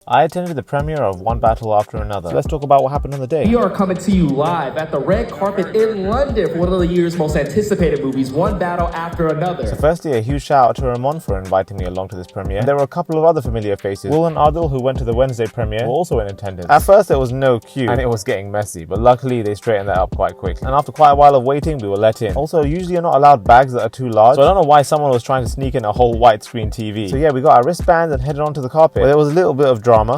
I attended the premiere of One Battle After Another. So let's talk about what happened on the day. We are coming to you live at the red carpet in London for one of the year's most anticipated movies, One Battle After Another. So firstly, a huge shout out to Ramon for inviting me along to this premiere. And there were a couple of other familiar faces. Will and Adil, who went to the Wednesday premiere, were also in attendance. At first there was no queue and it was getting messy, but luckily they straightened that up quite quickly. And after quite a while of waiting, we were let in. Also, usually you're not allowed bags that are too large, so I don't know why someone was trying to sneak in a whole widescreen TV. So yeah, we got our wristbands and headed onto the carpet, where there was a little bit of drama. You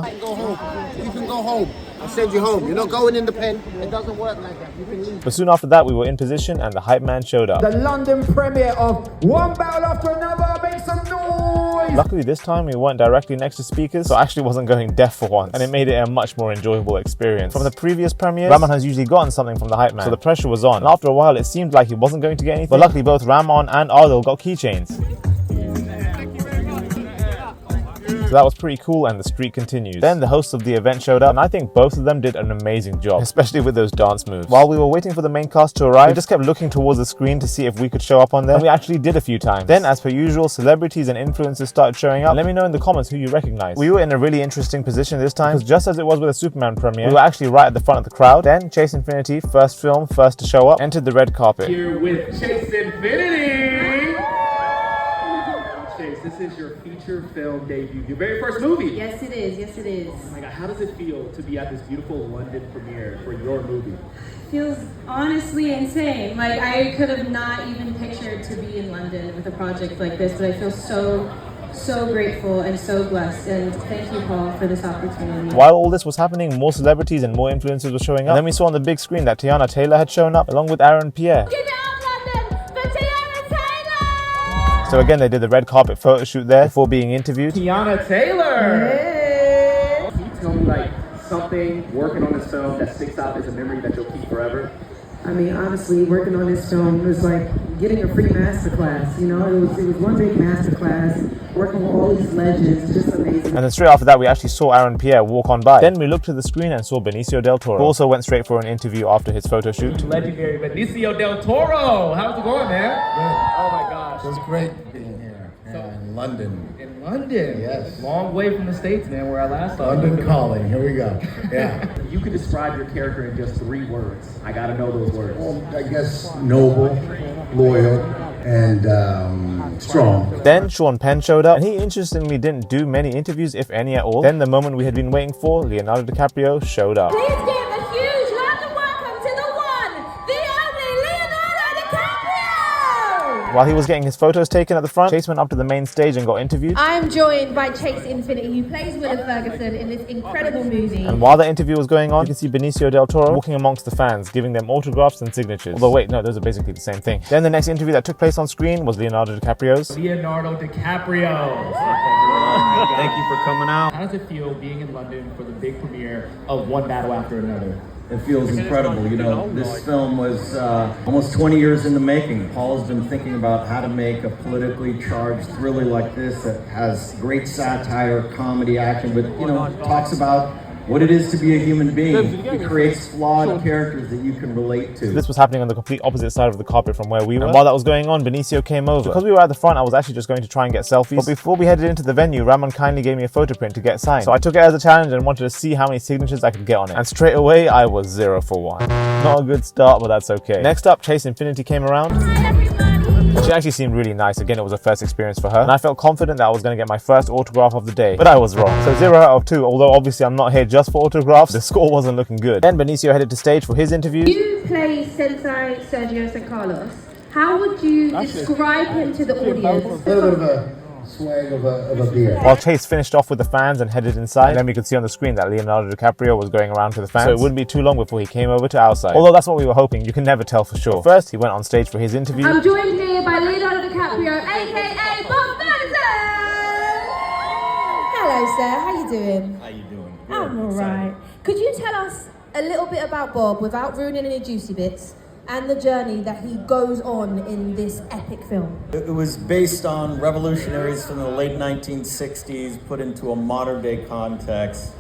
can go home. I'll send you home. You're not going in the pen. It doesn't work like that. You can leave. But soon after that, we were in position and the hype man showed up. The London premiere of One Battle After Another. Make some noise! Luckily this time we weren't directly next to speakers, so I actually wasn't going deaf for once, and it made it a much more enjoyable experience. From the previous premieres, Ramon has usually gotten something from the hype man, so the pressure was on. And after a while it seemed like he wasn't going to get anything, but luckily both Ramon and Adil got keychains. So that was pretty cool and the streak continues. Then the hosts of the event showed up and I think both of them did an amazing job, especially with those dance moves. While we were waiting for the main cast to arrive, we just kept looking towards the screen to see if we could show up on there, and we actually did a few times. Then as per usual, celebrities and influencers started showing up. And let me know in the comments who you recognize. We were in a really interesting position this time, because just as it was with the Superman premiere, we were actually right at the front of the crowd. Then Chase Infinity, first film, first to show up, entered the red carpet. Here with Chase Infinity! Chase, this is your feature film debut, your very first movie. Yes, it is. Yes, it is. Oh my God, how does it feel to be at this beautiful London premiere for your movie? Feels honestly insane. Like, I could have not even pictured to be in London with a project like this, but I feel so grateful and so blessed, and thank you, Paul, for this opportunity. While all this was happening, more celebrities and more influencers were showing up. And then we saw on the big screen that Teyana Taylor had shown up along with Aaron Pierre. Give it up, London, for Teyana Taylor! So again, they did the red carpet photo shoot there before being interviewed. Teyana Taylor! Hey. Can you tell me like something working on this film that sticks out as a memory that you'll keep forever? I mean, honestly, working on this film was like getting a free masterclass. You know, it was one big masterclass. Working with all these legends, just amazing. And then straight after that, we actually saw Aaron Pierre walk on by. Then we looked to the screen and saw Benicio del Toro, who also went straight for an interview after his photo shoot. Legendary Benicio del Toro. How's it going, man? Good. Oh my gosh. It was great being here in London. In London? Yes. Long way from the States, man, where I last saw you. London calling. Here we go. Yeah. You could describe your character in just 3 words. I gotta know those words. Well, I guess noble, loyal, and strong. Then Sean Penn showed up, and he interestingly didn't do many interviews, if any at all. Then the moment we had been waiting for, Leonardo DiCaprio showed up. Please give a huge round of welcome to the one, the only Leonardo DiCaprio! While he was getting his photos taken at the front, Chase went up to the main stage and got interviewed. I'm joined by Chase Infinity, who plays Willard Ferguson in this incredible movie. And while the interview was going on, you can see Benicio del Toro walking amongst the fans, giving them autographs and signatures. Although wait, no, those are basically the same thing. Then the next interview that took place on screen was Leonardo DiCaprio's. Leonardo DiCaprio. Thank you for coming out. How does it feel being in London for the big premiere of One Battle After Another? It feels incredible. You know, this film was almost 20 years in the making. Paul's been thinking about how to make a politically charged thriller like this that has great satire, comedy, action, but, you know, talks about what it is to be a human being. It creates flawed characters that you can relate to. This was happening on the complete opposite side of the carpet from where we were. And while that was going on, Benicio came over. Because we were at the front, I was actually just going to try and get selfies. But before we headed into the venue, Ramon kindly gave me a photo print to get signed. So I took it as a challenge and wanted to see how many signatures I could get on it. And straight away, I was 0 for 1. Not a good start, but that's okay. Next up, Chase Infinity came around. Hi, everybody! She actually seemed really nice. Again, it was a first experience for her. And I felt confident that I was going to get my first autograph of the day. But I was wrong. So 0 out of 2, although obviously I'm not here just for autographs, the score wasn't looking good. Then Benicio headed to stage for his interview. You play Sensei Sergio San Carlos. How would you describe him to the audience? A little bit of a swag of a beer. While Chase finished off with the fans and headed inside, and then we could see on the screen that Leonardo DiCaprio was going around to the fans, so it wouldn't be too long before he came over to our side. Although that's what we were hoping, you can never tell for sure. First, he went on stage for his interview. I'm joined here by Leonardo DiCaprio, aka Bob Ferguson! Hello, sir. How you doing? How you doing? I'm alright. Could you tell us a little bit about Bob without ruining any juicy bits, and the journey that he goes on in this epic film? It was based on revolutionaries from the late 1960s, put into a modern day context.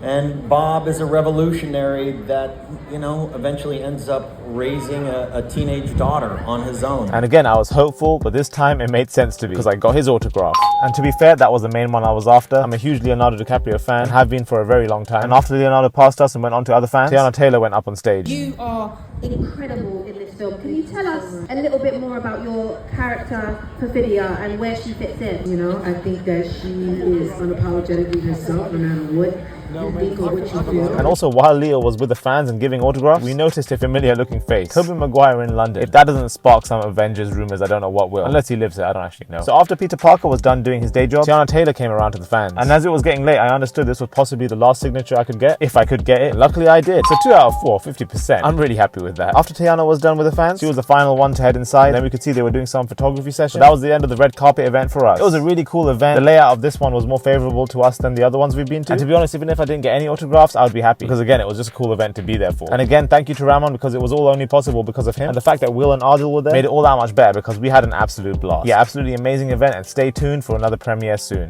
And Bob is a revolutionary that, you know, eventually ends up raising a teenage daughter on his own. And again, I was hopeful, but this time it made sense to me because I got his autograph. And to be fair, that was the main one I was after. I'm a huge Leonardo DiCaprio fan and have been for a very long time. And after Leonardo passed us and went on to other fans, Teyana Taylor went up on stage. You are incredible in this film. Can you tell us a little bit more about your character, Perfidia, and where she fits in? You know, I think that she is unapologetically herself, no matter what you think or what you feel. And also, while Leo was with the fans and giving autographs, we noticed a familiar looking face. Tobey Maguire in London. If that doesn't spark some Avengers rumors, I don't know what will. Unless he lives here, I don't actually know. So after Peter Parker was done doing his day job, Teyana Taylor came around to the fans. And as it was getting late, I understood this was possibly the last signature I could get, if I could get it. Luckily I did. So 2 out of 4, 50%. I'm really happy with that. After Teyana was done with the fans, she was the final one to head inside. Then we could see they were doing some photography session. That was the end of the red carpet event for us. It was a really cool event. The layout of this one was more favorable to us than the other ones we've been to. And to be honest, even if I didn't get any autographs, I would be happy because again, it was just a cool event to be there for. And again, thank you to Ramon because it was all only possible because of him. And the fact that Will and Ardil were there made it all that much better because we had an absolute blast. Yeah, absolutely amazing event, and stay tuned for another premiere soon.